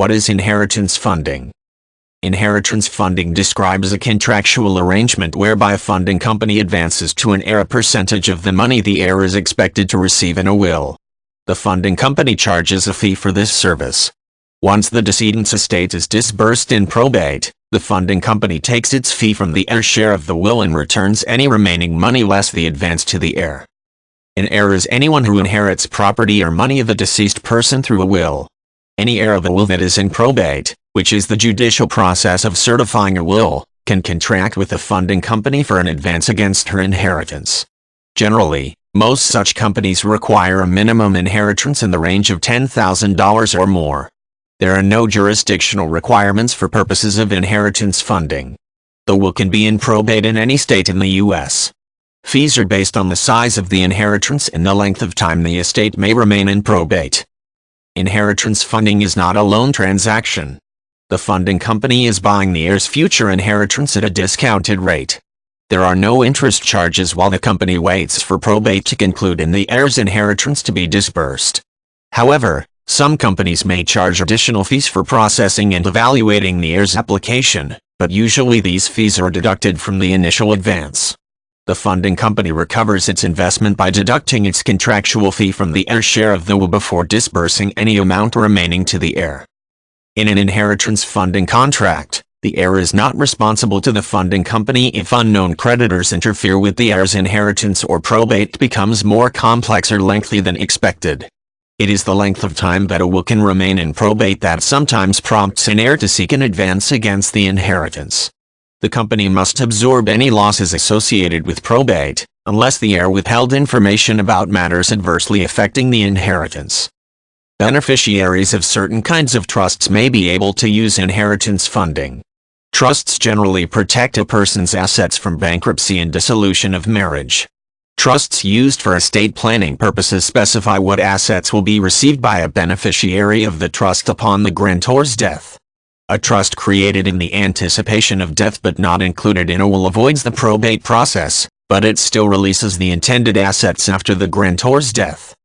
What is inheritance funding? Inheritance funding describes a contractual arrangement whereby a funding company advances to an heir a percentage of the money the heir is expected to receive in a will. The funding company charges a fee for this service. Once the decedent's estate is disbursed in probate, the funding company takes its fee from the heir's share of the will and returns any remaining money less the advance to the heir. An heir is anyone who inherits property or money of a deceased person through a will. Any heir of a will that is in probate, which is the judicial process of certifying a will, can contract with the funding company for an advance against her inheritance. Generally, most such companies require a minimum inheritance in the range of $10,000 or more. There are no jurisdictional requirements for purposes of inheritance funding. The will can be in probate in any state in the U.S. Fees are based on the size of the inheritance and the length of time the estate may remain in probate. Inheritance funding is not a loan transaction. The funding company is buying the heir's future inheritance at a discounted rate. There are no interest charges while the company waits for probate to conclude and the heir's inheritance to be disbursed. However, some companies may charge additional fees for processing and evaluating the heir's application, but usually these fees are deducted from the initial advance. The funding company recovers its investment by deducting its contractual fee from the heir's share of the will before disbursing any amount remaining to the heir. In an inheritance funding contract, the heir is not responsible to the funding company if unknown creditors interfere with the heir's inheritance or probate becomes more complex or lengthy than expected. It is the length of time that a will can remain in probate that sometimes prompts an heir to seek an advance against the inheritance. The company must absorb any losses associated with probate, unless the heir withheld information about matters adversely affecting the inheritance. Beneficiaries of certain kinds of trusts may be able to use inheritance funding. Trusts generally protect a person's assets from bankruptcy and dissolution of marriage. Trusts used for estate planning purposes specify what assets will be received by a beneficiary of the trust upon the grantor's death. A trust created in the anticipation of death but not included in a will avoids the probate process, but it still releases the intended assets after the grantor's death.